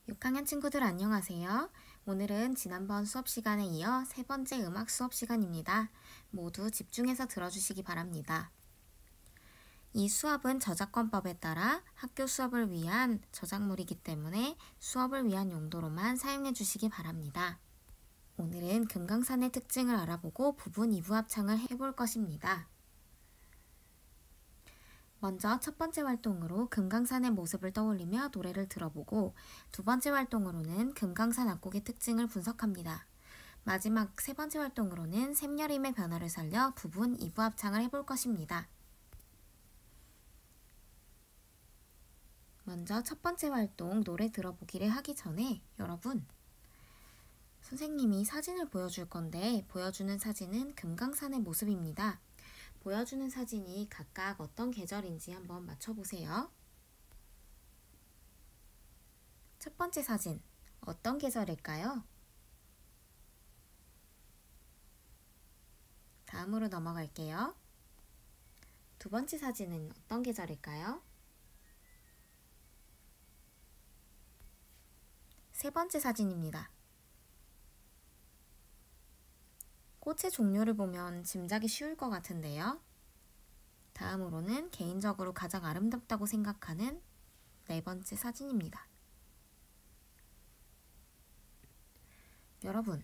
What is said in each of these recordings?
6학년 친구들 안녕하세요. 오늘은 지난번 수업 시간에 이어 세 번째 음악 수업 시간입니다. 모두 집중해서 들어주시기 바랍니다. 이 수업은 저작권법에 따라 학교 수업을 위한 저작물이기 때문에 수업을 위한 용도로만 사용해 주시기 바랍니다. 오늘은 금강산의 특징을 알아보고 부분 2부 합창을 해볼 것입니다. 먼저 첫 번째 활동으로 금강산의 모습을 떠올리며 노래를 들어보고 두 번째 활동으로는 금강산 악곡의 특징을 분석합니다. 마지막 세 번째 활동으로는 샘여림의 변화를 살려 부분 2부 합창을 해볼 것입니다. 먼저 첫 번째 활동 노래 들어보기를 하기 전에 여러분, 선생님이 사진을 보여줄 건데 보여주는 사진은 금강산의 모습입니다. 보여주는 사진이 각각 어떤 계절인지 한번 맞춰보세요. 첫 번째 사진, 어떤 계절일까요? 다음으로 넘어갈게요. 두 번째 사진은 어떤 계절일까요? 세 번째 사진입니다. 꽃의 종류를 보면 짐작이 쉬울 것 같은데요. 다음으로는 개인적으로 가장 아름답다고 생각하는 네 번째 사진입니다. 여러분,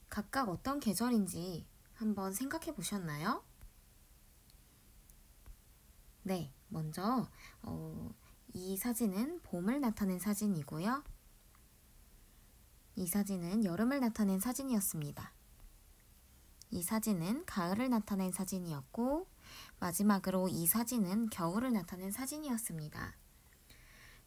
각각 어떤 계절인지 한번 생각해 보셨나요? 네, 먼저 이 사진은 봄을 나타낸 사진이고요. 이 사진은 여름을 나타낸 사진이었습니다. 이 사진은 가을을 나타낸 사진이었고 마지막으로 이 사진은 겨울을 나타낸 사진이었습니다.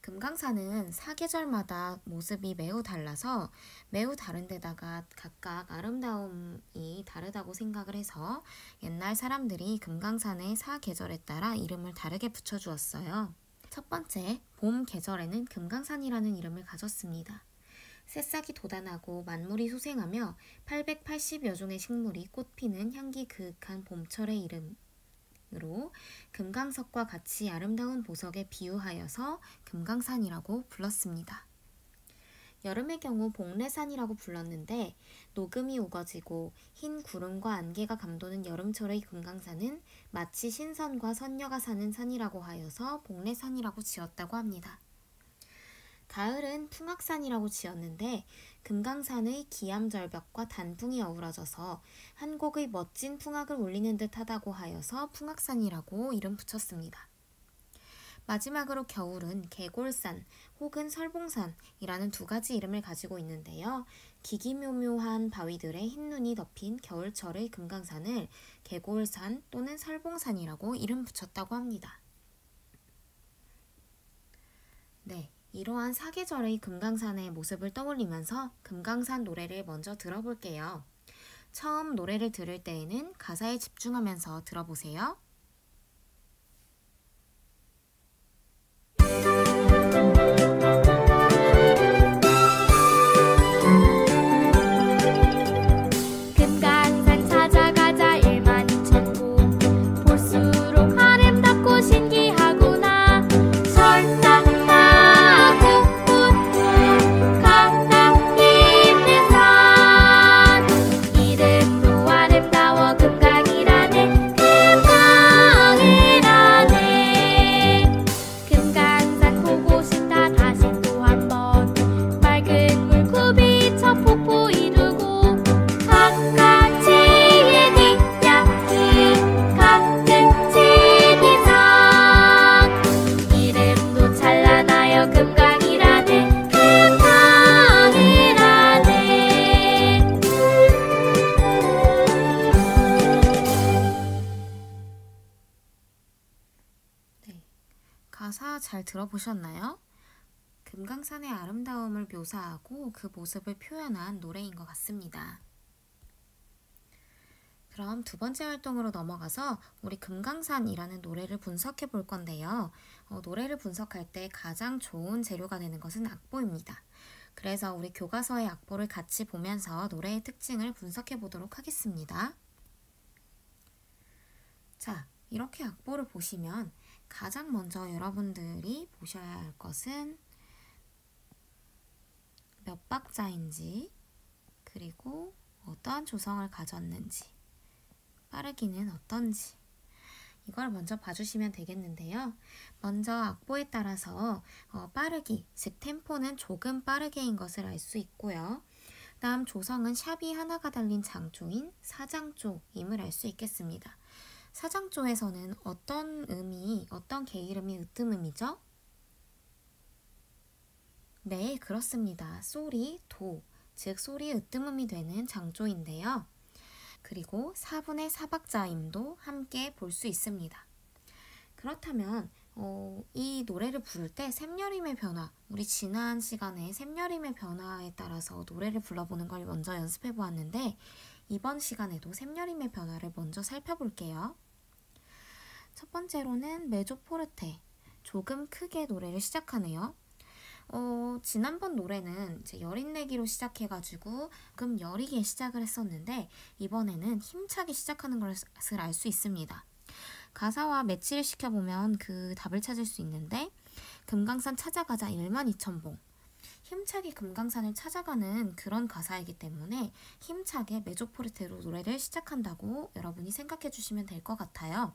금강산은 사계절마다 모습이 매우 달라서 매우 다른 데다가 각각 아름다움이 다르다고 생각을 해서 옛날 사람들이 금강산의 사계절에 따라 이름을 다르게 붙여주었어요. 첫 번째, 봄 계절에는 금강산이라는 이름을 가졌습니다. 새싹이 돋아나고 만물이 소생하며 880여 종의 식물이 꽃피는 향기 그윽한 봄철의 이름으로 금강석과 같이 아름다운 보석에 비유하여서 금강산이라고 불렀습니다. 여름의 경우 복례산이라고 불렀는데 녹음이 우거지고 흰 구름과 안개가 감도는 여름철의 금강산은 마치 신선과 선녀가 사는 산이라고 하여서 복례산이라고 지었다고 합니다. 가을은 풍악산이라고 지었는데 금강산의 기암절벽과 단풍이 어우러져서 한 곡의 멋진 풍악을 울리는 듯 하다고 하여서 풍악산이라고 이름 붙였습니다. 마지막으로 겨울은 개골산 혹은 설봉산이라는 두 가지 이름을 가지고 있는데요. 기기묘묘한 바위들의 흰눈이 덮인 겨울철의 금강산을 개골산 또는 설봉산이라고 이름 붙였다고 합니다. 네. 이러한 사계절의 금강산의 모습을 떠올리면서 금강산 노래를 먼저 들어볼게요. 처음 노래를 들을 때에는 가사에 집중하면서 들어보세요. 금강산 찾아가자 일만천고 볼수록 아름답고 신기하구나. 설탕 가사 잘 들어보셨나요? 금강산의 아름다움을 묘사하고 그 모습을 표현한 노래인 것 같습니다. 그럼 두 번째 활동으로 넘어가서 우리 금강산이라는 노래를 분석해 볼 건데요. 노래를 분석할 때 가장 좋은 재료가 되는 것은 악보입니다. 그래서 우리 교과서의 악보를 같이 보면서 노래의 특징을 분석해 보도록 하겠습니다. 자, 이렇게 악보를 보시면 가장 먼저 여러분들이 보셔야 할 것은 박자인지, 그리고 어떠한 조성을 가졌는지, 빠르기는 어떤지 이걸 먼저 봐주시면 되겠는데요. 먼저 악보에 따라서 빠르기, 즉 템포는 조금 빠르게인 것을 알 수 있고요. 다음 조성은 샵이 하나가 달린 장조인 사장조임을 알 수 있겠습니다. 사장조에서는 어떤 음이, 어떤 개 이름이 으뜸음이죠? 네, 그렇습니다. 소리, 도, 즉 소리 으뜸음이 되는 장조인데요. 그리고 4분의 4박자임도 함께 볼 수 있습니다. 그렇다면 이 노래를 부를 때 샘여림의 변화, 우리 지난 시간에 샘여림의 변화에 따라서 노래를 불러보는 걸 먼저 연습해 보았는데 이번 시간에도 샘여림의 변화를 먼저 살펴볼게요. 첫 번째로는 메조포르테, 조금 크게 노래를 시작하네요. 지난번 노래는 이제 여린내기로 시작해가지고 조금 여리게 시작을 했었는데 이번에는 힘차게 시작하는 것을 알 수 있습니다. 가사와 매치를 시켜보면 그 답을 찾을 수 있는데 금강산 찾아가자 12,000봉, 힘차게 금강산을 찾아가는 그런 가사이기 때문에 힘차게 메조포르테로 노래를 시작한다고 여러분이 생각해 주시면 될 것 같아요.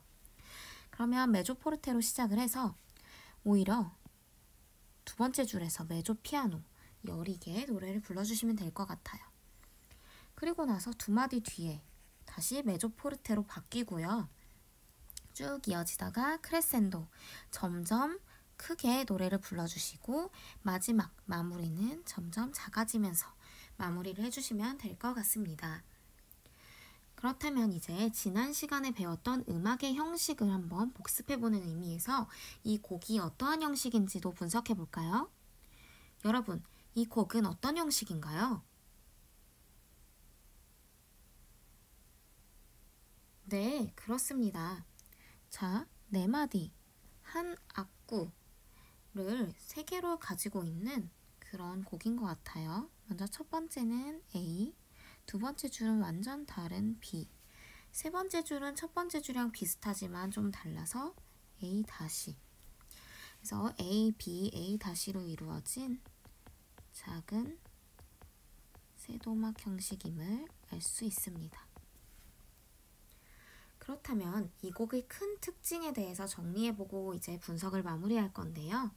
그러면 메조포르테로 시작을 해서 오히려 두 번째 줄에서 메조 피아노, 여리게 노래를 불러주시면 될 것 같아요. 그리고 나서 두 마디 뒤에 다시 메조포르테로 바뀌고요. 쭉 이어지다가 크레센도, 점점 크게 노래를 불러주시고 마지막 마무리는 점점 작아지면서 마무리를 해주시면 될 것 같습니다. 그렇다면 이제 지난 시간에 배웠던 음악의 형식을 한번 복습해보는 의미에서 이 곡이 어떠한 형식인지도 분석해볼까요? 여러분, 이 곡은 어떤 형식인가요? 네, 그렇습니다. 자, 네 마디, 한 악구를 세 개로 가지고 있는 그런 곡인 것 같아요. 먼저 첫 번째는 A, 두 번째 줄은 완전 다른 B, 세 번째 줄은 첫 번째 줄이랑 비슷하지만 좀 달라서 A 다시. 그래서 A, B, A 다시로 이루어진 작은 세도막 형식임을 알 수 있습니다. 그렇다면 이 곡의 큰 특징에 대해서 정리해보고 이제 분석을 마무리할 건데요.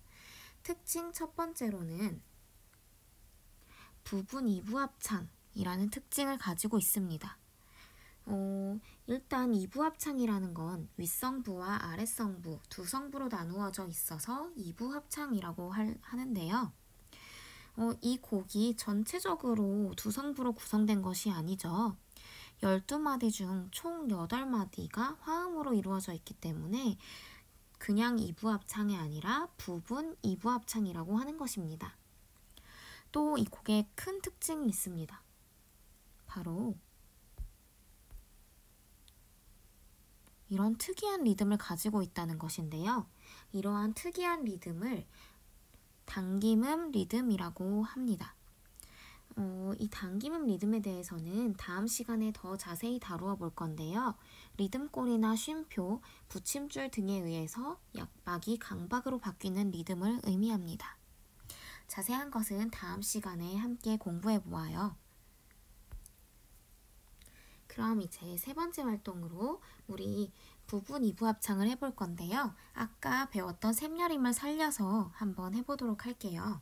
특징 첫 번째로는 부분 2부 합창이라는 특징을 가지고 있습니다. 일단 2부 합창이라는 건 윗성부와 아랫성부 두 성부로 나누어져 있어서 2부 합창이라고 하는데요. 이 곡이 전체적으로 두 성부로 구성된 것이 아니죠. 12마디 중 총 8마디가 화음으로 이루어져 있기 때문에 그냥 2부 합창이 아니라 부분 2부 합창이라고 하는 것입니다. 또 이 곡에 큰 특징이 있습니다. 바로 이런 특이한 리듬을 가지고 있다는 것인데요. 이러한 특이한 리듬을 당김음 리듬이라고 합니다. 이 당김음 리듬에 대해서는 다음 시간에 더 자세히 다루어 볼 건데요. 리듬골이나 쉼표, 붙임줄 등에 의해서 약박이 강박으로 바뀌는 리듬을 의미합니다. 자세한 것은 다음 시간에 함께 공부해 보아요. 그럼 이제 세 번째 활동으로 우리 부분 2부 합창을 해볼 건데요. 아까 배웠던 샘여림을 살려서 한번 해보도록 할게요.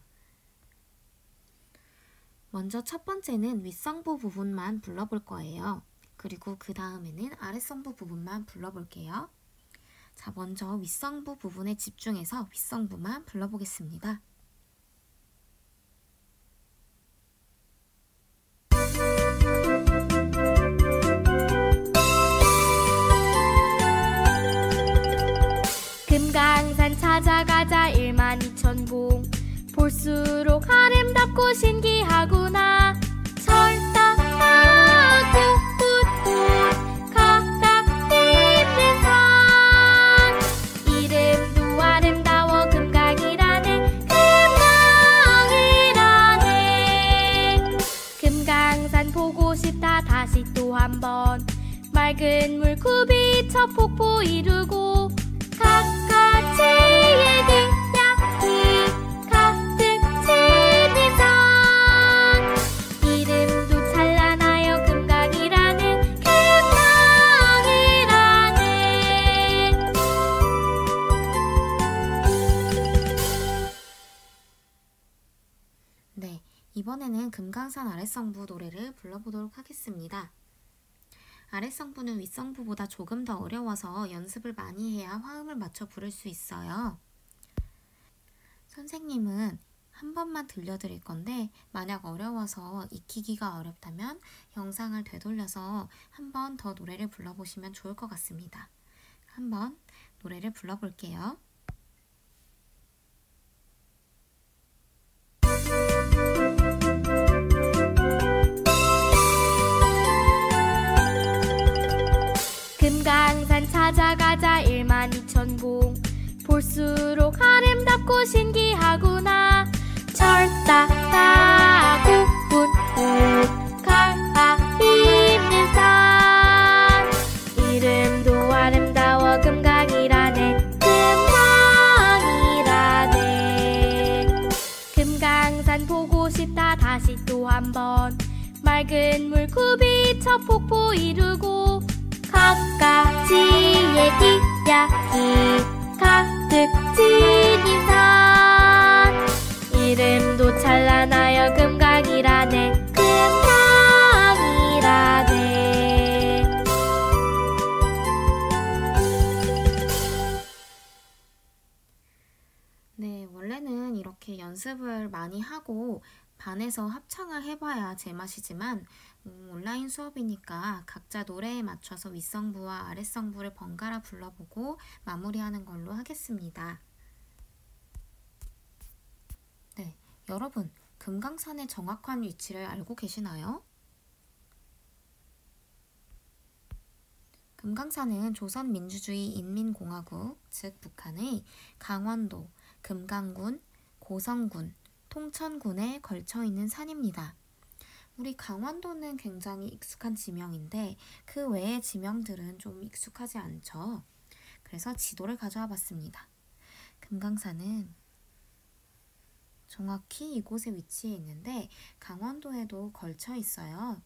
먼저 첫 번째는 윗성부 부분만 불러볼 거예요. 그리고 그 다음에는 아랫성부 부분만 불러볼게요. 자, 먼저 윗성부 부분에 집중해서 윗성부만 불러보겠습니다. 금강산 찾아가자 12,000봉 볼수록 아름답고 신기하구나. 철다하고 붓고 각각 있는 산 이름도 아름다워 금강이라네. 금강산 보고 싶다. 다시 또 한번 맑은 물굽이 저 폭포 이루고 각각 제일 이야기 가득 채빈 산 네, 이번에는 금강산 아랫성부 노래를 불러보도록 하겠습니다. 아랫성부는 윗성부보다 조금 더 어려워서 연습을 많이 해야 화음을 맞춰 부를 수 있어요. 선생님은 한 번만 들려드릴 건데 만약 어려워서 익히기가 어렵다면 영상을 되돌려서 한 번 더 노래를 불러보시면 좋을 것 같습니다. 한번 노래를 불러볼게요. 금강산 찾아가자 12,000봉 볼수록 아름답고 신기하구나. 철딱딱 굿굿굿 가 있는 산 이름도 아름다워 금강이라네. 금강이라네. 금강산 보고 싶다 다시 또 한번 맑은 물굽이 저 폭포 이루고 갖가지의 이야기 가득 지닌 산 이름도 찬란하여 금강이라네. 금강이라네. 네, 원래는 이렇게 연습을 많이 하고 반에서 합창을 해봐야 제맛이지만 온라인 수업이니까 각자 노래에 맞춰서 윗성부와 아랫성부를 번갈아 불러보고 마무리하는 걸로 하겠습니다. 네, 여러분, 금강산의 정확한 위치를 알고 계시나요? 금강산은 조선민주주의 인민공화국, 즉 북한의 강원도, 금강군, 고성군, 통천군에 걸쳐 있는 산입니다. 우리 강원도는 굉장히 익숙한 지명인데 그 외의 지명들은 좀 익숙하지 않죠. 그래서 지도를 가져와 봤습니다. 금강산은 정확히 이곳에 위치해 있는데 강원도에도 걸쳐 있어요.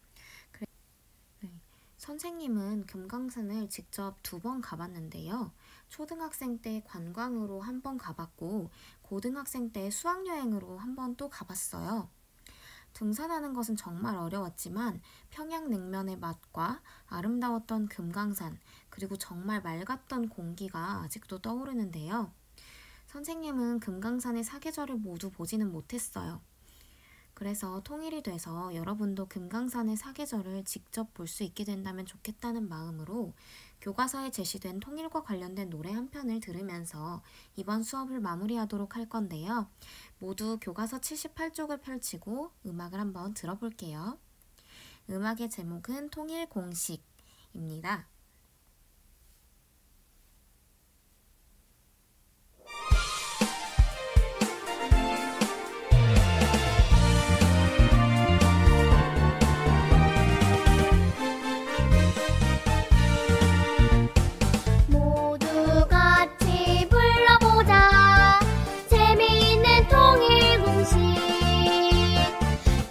선생님은 금강산을 직접 2번 가봤는데요. 초등학생 때 관광으로 1번 가봤고 고등학생 때 수학여행으로 1번 또 가봤어요. 등산하는 것은 정말 어려웠지만 평양냉면의 맛과 아름다웠던 금강산 그리고 정말 맑았던 공기가 아직도 떠오르는데요. 선생님은 금강산의 사계절을 모두 보지는 못했어요. 그래서 통일이 돼서 여러분도 금강산의 사계절을 직접 볼 수 있게 된다면 좋겠다는 마음으로 교과서에 제시된 통일과 관련된 노래 한 편을 들으면서 이번 수업을 마무리하도록 할 건데요. 모두 교과서 78쪽을 펼치고 음악을 한번 들어볼게요. 음악의 제목은 통일공식입니다.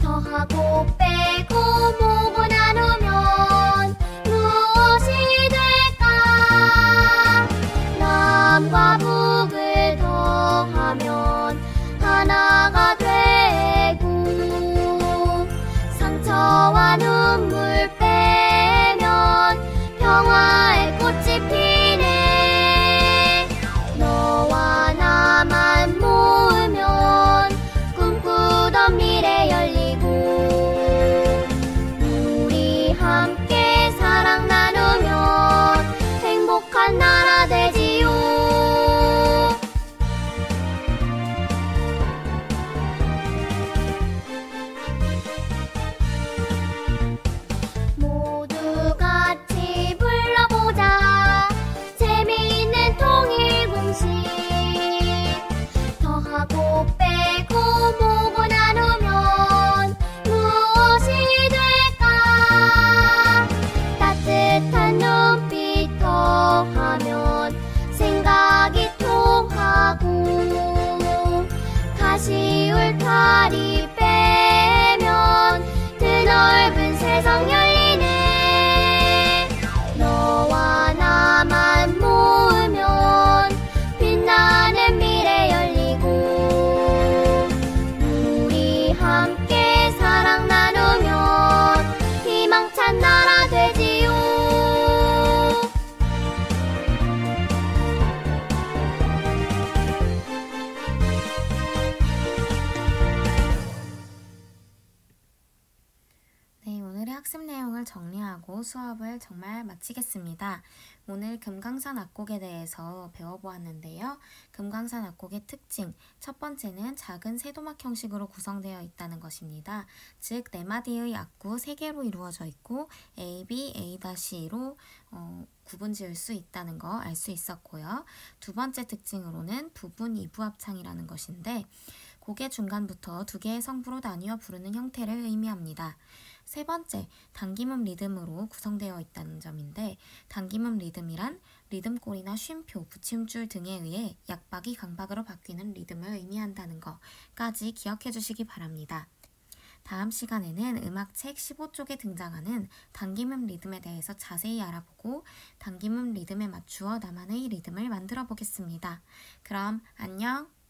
더하고 빼고 모고 나누면 무엇이 함께 사랑 나누면 희망찬 나라 되지요. 네, 오늘의 학습 내용을 정리하고 수업을 정말 마치겠습니다. 오늘 금강산 악곡에 대해서 배워보았는데요. 금강산 악곡의 특징, 첫 번째는 작은 세도막 형식으로 구성되어 있다는 것입니다. 즉, 4마디의 악구 3개로 이루어져 있고 A, B, A-E로 구분 지을 수 있다는 거 알 수 있었고요. 두 번째 특징으로는 부분 이부 합창이라는 것인데 곡의 중간부터 2개의 성부로 나뉘어 부르는 형태를 의미합니다. 세 번째, 당김음 리듬으로 구성되어 있다는 점인데 당김음 리듬이란 리듬골이나 쉼표, 붙임줄 등에 의해 약박이 강박으로 바뀌는 리듬을 의미한다는 것까지 기억해 주시기 바랍니다. 다음 시간에는 음악책 15쪽에 등장하는 당김음 리듬에 대해서 자세히 알아보고 당김음 리듬에 맞추어 나만의 리듬을 만들어 보겠습니다. 그럼 안녕!